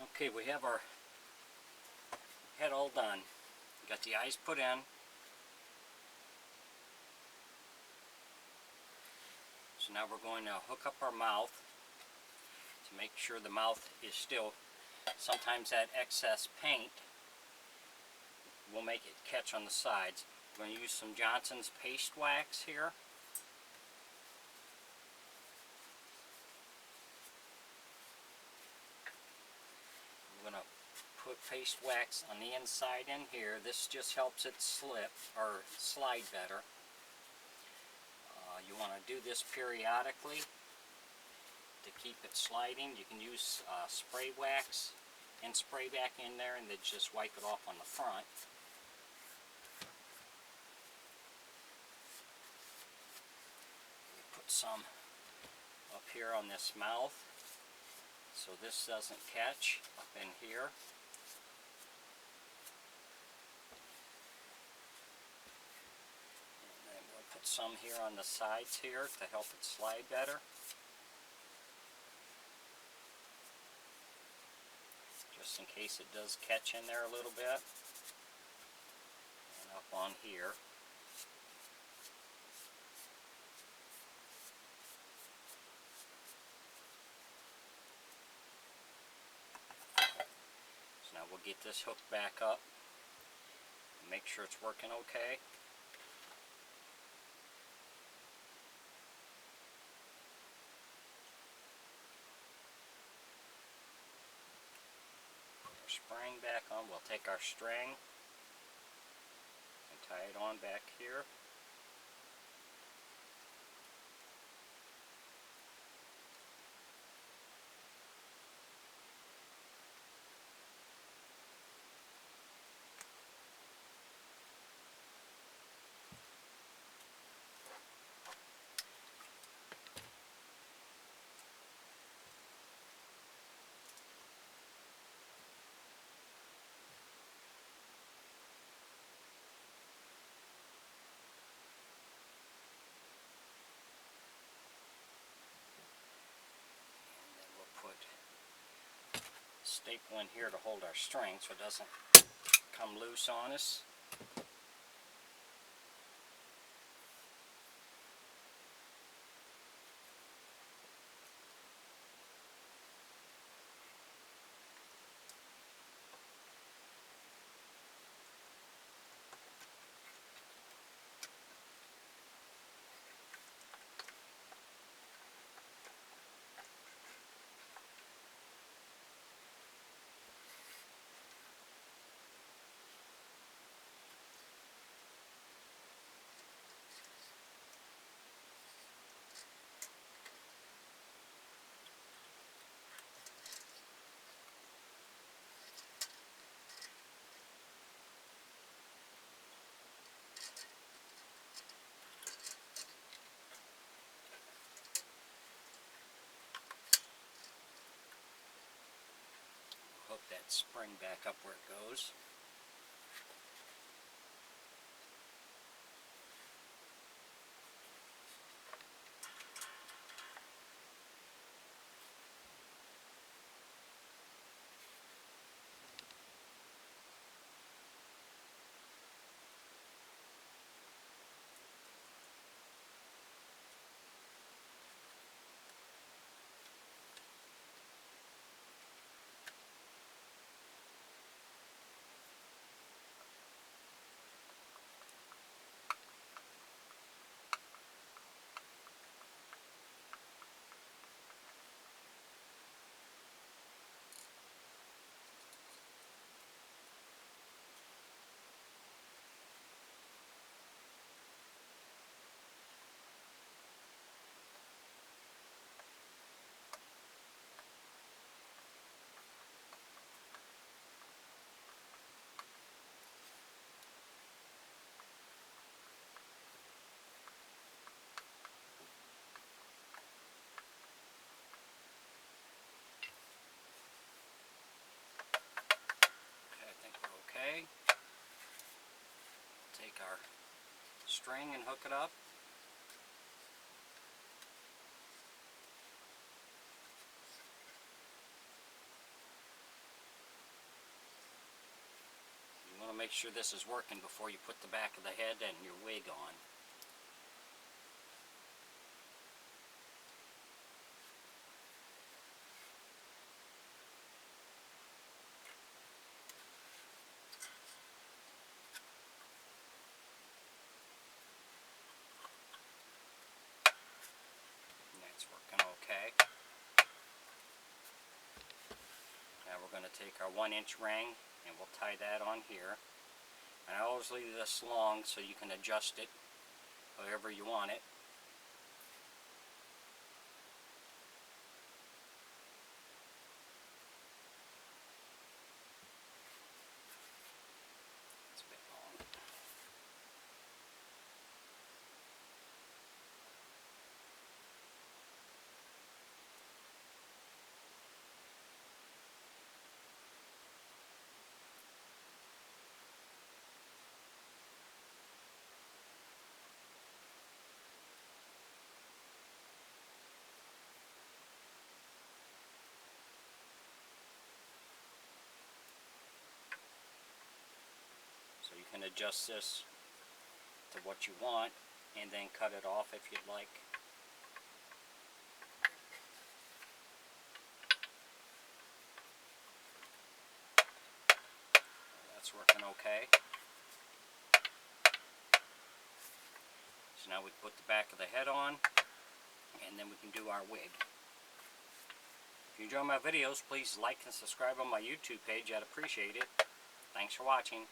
Okay, we have our head all done. Got the eyes put in. So now we're going to hook up our mouth to make sure the mouth is still. Sometimes that excess paint will make it catch on the sides. We're going to use some Johnson's paste wax here. I'm going to put paste wax on the inside in here. This just helps it slip or slide better. You want to do this periodically to keep it sliding. You can use spray wax and spray back in there and then just wipe it off on the front. Put some up here on this mouth so this doesn't catch up in here. Put some here on the sides here to help it slide better. Just in case it does catch in there a little bit. And up on here. So now we'll get this hooked back up and make sure it's working okay. Spring back on. We'll take our string and tie it on back here. Staple in here to hold our string so it doesn't come loose on us. Hook that spring back up where it goes. Okay. Take our string and hook it up. make sure this is working before you put the back of the head and your wig on. That's working okay. Now we're going to take our 1-inch ring and we'll tie that on here. And I always leave this long so you can adjust it however you want it. It's a bit long. So you can adjust this to what you want and then cut it off if you'd like. That's working okay. So now we put the back of the head on and then we can do our wig. If you enjoy my videos, please like and subscribe on my YouTube page. I'd appreciate it. Thanks for watching.